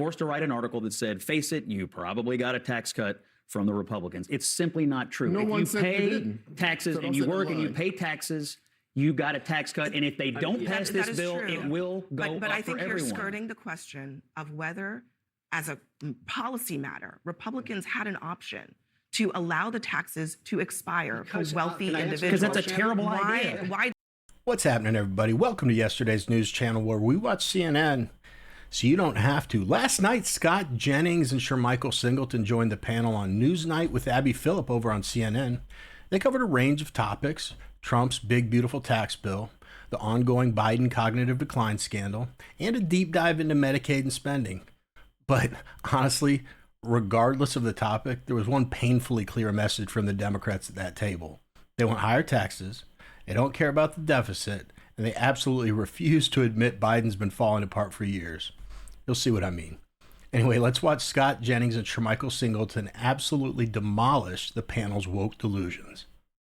forced to write an article that said, face it, you probably got a tax cut from the Republicans. It's simply not true. No one if you said you pay didn't. taxes So and you work and you pay taxes, you got a tax cut. And if they don't pass this bill, it will go but up I think for you're everyone. skirting the question of whether, as a policy matter, Republicans had an option to allow the taxes to expire for wealthy individuals. Because that's a terrible idea. Why? What's happening, everybody? Welcome to yesterday's news channel where we watch CNN so you don't have to. Last night, Scott Jennings and Michael Singleton joined the panel on Newsnight with Abby Phillip over on CNN. They covered a range of topics: Trump's big, beautiful tax bill, the ongoing Biden cognitive decline scandal, and a deep dive into Medicaid and spending. But honestly, regardless of the topic, there was one painfully clear message from the Democrats at that table. They want higher taxes, they don't care about the deficit, and they absolutely refuse to admit Biden's been falling apart for years. You'll see what I mean. Anyway, let's watch Scott Jennings and Michael Singleton absolutely demolish the panel's woke delusions.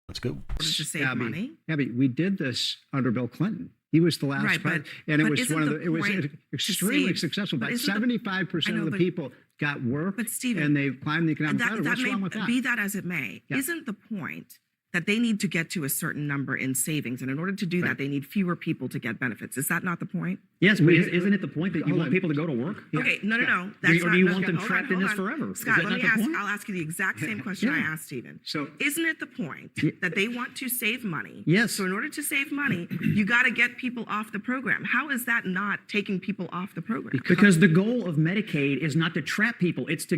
Let's go. To save money? Abby, we did this under Bill Clinton. He was the last Right, and it but was isn't one of the the, it was point extremely to successful. but About isn't the- 75% I know, of the but- people got work, But Stephen, and they climbed the economic ladder. that What's may wrong with that? be that as it may. Yeah. Isn't the point that they need to get to a certain number in savings, and in order to do that, they need fewer people to get benefits? Is that not the point? Yes, but isn't it the point that you Hold want on. people to go to work? Yeah. Okay, no. Or That's do not, you no, want them hold trapped on, in this hold on. forever? Is Scott, that let not me the ask. point? I'll ask you the exact same question I Yeah. asked Stephen. So- isn't it the point that they want to save money? Yes. So in order to save money, you got to get people off the program. How is that not taking people off the program? Because the goal of Medicaid is not to trap people. It's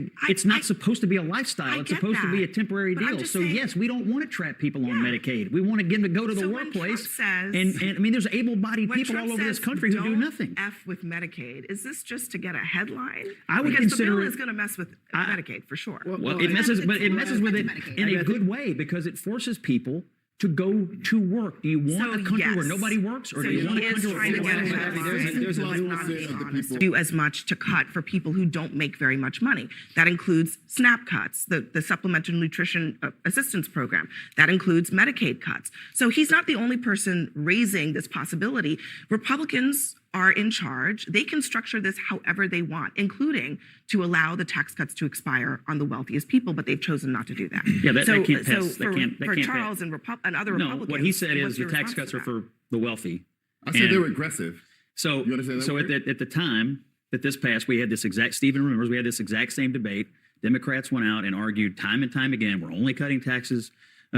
not I- supposed to be a lifestyle. I It's get supposed to be a that. temporary But I'm deal. just So saying- yes, we don't want to trap people on Yeah. Medicaid. We want to get them to go to the So when workplace. Trump says- and I mean, there's able-bodied When people Trump all over this says, country who do "Don't nothing. F with Medicaid," is this just to get a headline? I would because consider the bill it- is going to mess with I- Medicaid for sure. Well, it messes with it in a good way because it forces people to go to work. Do you want So, a country where yes. nobody works, or So do you want a he is country trying to where get a everybody headline. works? There's a Let's nuance not be of the honest. people. Do as much to cut for people who don't make very much money. That includes SNAP cuts, the Supplemental Nutrition Assistance Program. That includes Medicaid cuts. So he's not the only person raising this possibility. Republicans are in charge. They can structure this however they want, including to allow the tax cuts to expire on the wealthiest people, but they've chosen not to do that. Yeah, that can't pass. So That can't for pass. Charles and other No, Republicans, what he said is what's the your tax response cuts to are that? for the wealthy. I said And they were aggressive. So, You understand that so word? at the time that this passed, we had this exact, Stephen remembers, we had this exact same debate. Democrats went out and argued time and time again, we're only cutting taxes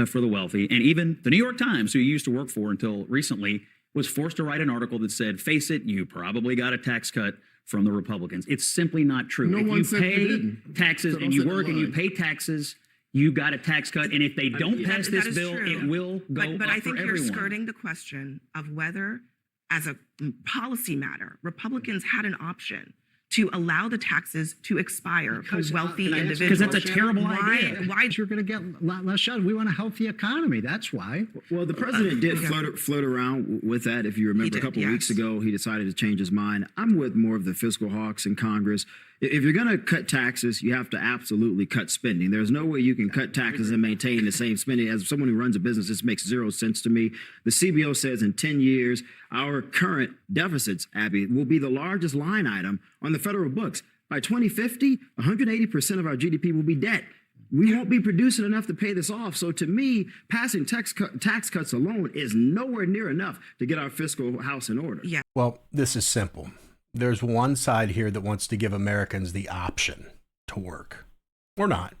for the wealthy. And even the New York Times, who he used to work for until recently, was forced to write an article that said, face it, you probably got a tax cut from the Republicans. It's simply not true. No if one you said you pay didn't. taxes So don't and you say work and you lie. pay taxes, you got a tax cut. And if they don't pass That this is bill, true. it will go But up I think for you're everyone. skirting the question of whether, as a policy matter, Republicans had an option to allow the taxes to expire Because, for wealthy can I answer individuals. Because that's a terrible idea. Why? You're going to get a lot less jobs. We want a healthy economy. That's why. Well, the president did Okay. float around with that. If you remember, did, a couple yes. weeks ago, he decided to change his mind. I'm with more of the fiscal hawks in Congress. If you're going to cut taxes, you have to absolutely cut spending. There's no way you can cut taxes and maintain the same spending. As someone who runs a business, this makes zero sense to me. The CBO says in 10 years, our current deficits, Abby, will be the largest line item on the federal books. By 2050, 180% of our GDP will be debt. We won't be producing enough to pay this off. So to me, passing tax cuts alone is nowhere near enough to get our fiscal house in order. Yeah. Well, this is simple. There's one side here that wants to give Americans the option to work or not.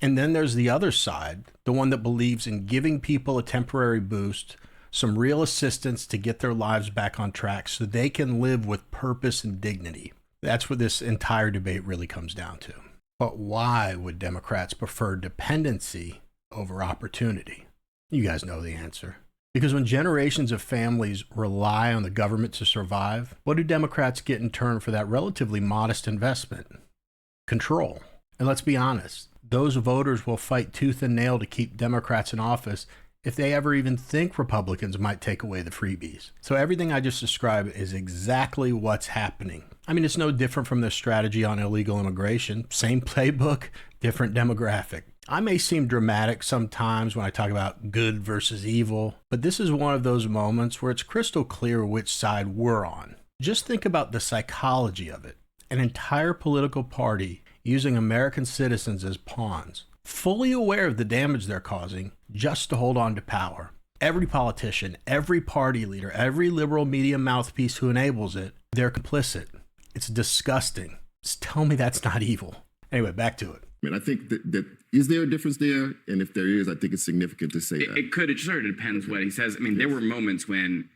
And then there's the other side, the one that believes in giving people a temporary boost, some real assistance to get their lives back on track so they can live with purpose and dignity. That's what this entire debate really comes down to. But why would Democrats prefer dependency over opportunity? You guys know the answer. Because when generations of families rely on the government to survive, what do Democrats get in turn for that relatively modest investment? Control. And let's be honest, those voters will fight tooth and nail to keep Democrats in office if they ever even think Republicans might take away the freebies. So everything I just described is exactly what's happening. I mean, it's no different from their strategy on illegal immigration. Same playbook, different demographic. I may seem dramatic sometimes when I talk about good versus evil, but this is one of those moments where it's crystal clear which side we're on. Just think about the psychology of it. An entire political party using American citizens as pawns, fully aware of the damage they're causing just to hold on to power. Every politician, every party leader, every liberal media mouthpiece who enables it, they're complicit. It's disgusting. Just tell me that's not evil. Anyway, back to it. I mean, I think that is there a difference there? And if there is, I think it's significant to say that. It could. It sort of depends what he says. I mean, there were moments when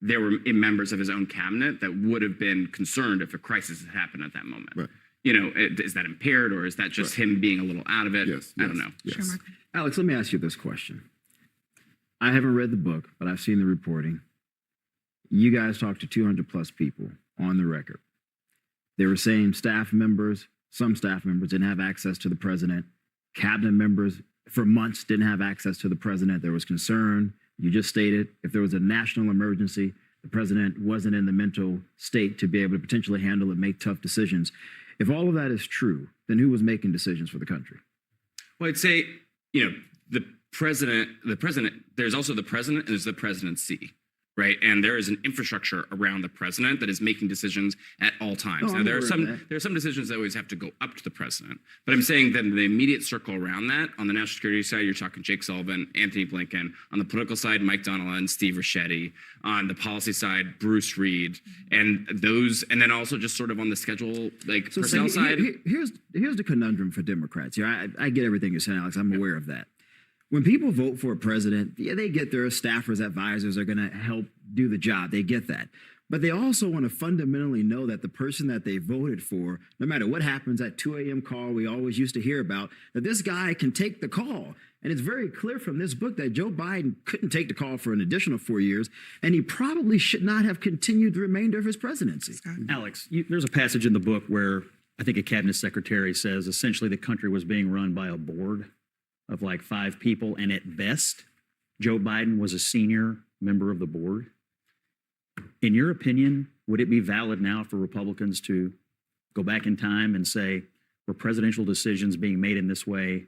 there were members of his own cabinet that would have been concerned if a crisis had happened at that moment. Right. You know, is that impaired or is that just him being a little out of it? Yes, I don't know. Yes. Alex, let me ask you this question. I haven't read the book, but I've seen the reporting. You guys talked to 200 plus people on the record. They were saying some staff members didn't have access to the president. Cabinet members for months didn't have access to the president. There was concern. You just stated if there was a national emergency, the president wasn't in the mental state to be able to potentially handle it, make tough decisions. If all of that is true, then who was making decisions for the country? Well, I'd say, you know, the president, there's also the president and there's the presidency, right? And there is an infrastructure around the president that is making decisions at all times. Oh, Now, there are some decisions that always have to go up to the president. But I'm saying that in the immediate circle around that, on the national security side, you're talking Jake Sullivan, Anthony Blinken. On the political side, Mike Donilon, Steve Ricchetti. On the policy side, Bruce Reed. And then also just sort of on the schedule, like personnel side. Here's the conundrum for Democrats. I get everything you're saying, Alex. I'm aware of that. When people vote for a president, yeah, they get their staffers, advisors are going to help do the job. They get that. But they also want to fundamentally know that the person that they voted for, no matter what happens at 2 a.m. call we always used to hear about, that this guy can take the call. And it's very clear from this book that Joe Biden couldn't take the call for an additional 4 years, and he probably should not have continued the remainder of his presidency. Alex, there's a passage in the book where I think a cabinet secretary says essentially the country was being run by a board of like 5 people, and at best, Joe Biden was a senior member of the board. In your opinion, would it be valid now for Republicans to go back in time and say, were presidential decisions being made in this way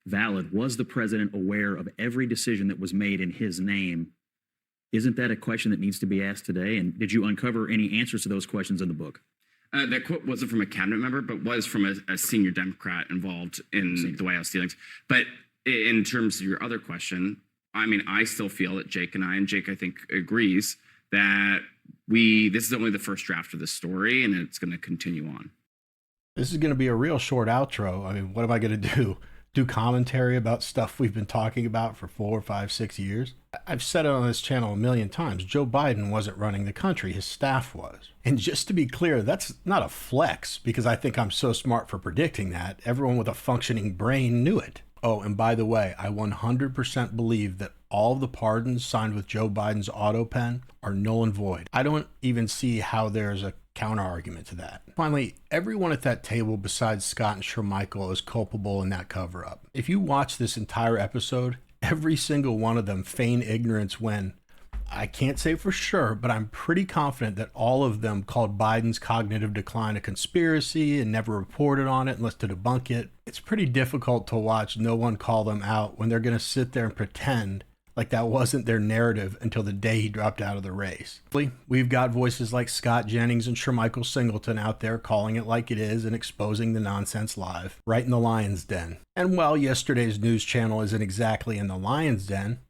valid? Was the president aware of every decision that was made in his name? Isn't that a question that needs to be asked today? And did you uncover any answers to those questions in the book? That quote wasn't from a cabinet member, but was from a senior Democrat involved in the White House dealings. But in terms of your other question, I mean, I still feel that Jake I think agrees that this is only the first draft of the story and it's going to continue on. This is going to be a real short outro. I mean, what am I going to do? Do commentary about stuff we've been talking about for 4, 5, 6 years? I've said it on this channel a million times. Joe Biden wasn't running the country. His staff was. And just to be clear, that's not a flex because I think I'm so smart for predicting that. Everyone with a functioning brain knew it. Oh, and by the way, I 100% believe that all of the pardons signed with Joe Biden's auto pen are null and void. I don't even see how there's a counter argument to that. Finally, everyone at that table besides Scott and Shermichael is culpable in that cover-up. If you watch this entire episode, every single one of them feign ignorance when, I can't say for sure, but I'm pretty confident that all of them called Biden's cognitive decline a conspiracy and never reported on it unless to debunk it. It's pretty difficult to watch no one call them out when they're going to sit there and pretend like that wasn't their narrative until the day he dropped out of the race. We've got voices like Scott Jennings and Shermichael Singleton out there calling it like it is and exposing the nonsense live, right in the lion's den. And while yesterday's news channel isn't exactly in the lion's den,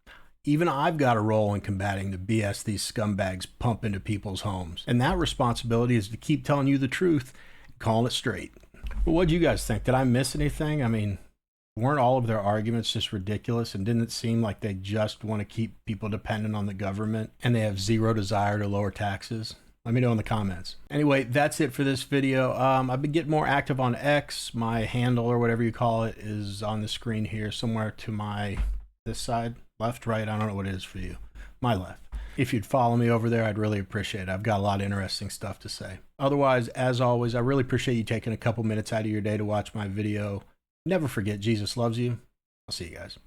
even I've got a role in combating the BS these scumbags pump into people's homes. And that responsibility is to keep telling you the truth and calling it straight. But what do you guys think? Did I miss anything? I mean, weren't all of their arguments just ridiculous, and didn't it seem like they just want to keep people dependent on the government and they have zero desire to lower taxes? Let me know in the comments. Anyway, that's it for this video. I've been getting more active on X. My handle, or whatever you call it, is on the screen here somewhere to this side, left, right, I don't know what it is for you. My left. If you'd follow me over there, I'd really appreciate it. I've got a lot of interesting stuff to say. Otherwise, as always, I really appreciate you taking a couple minutes out of your day to watch my video. Never forget, Jesus loves you. I'll see you guys.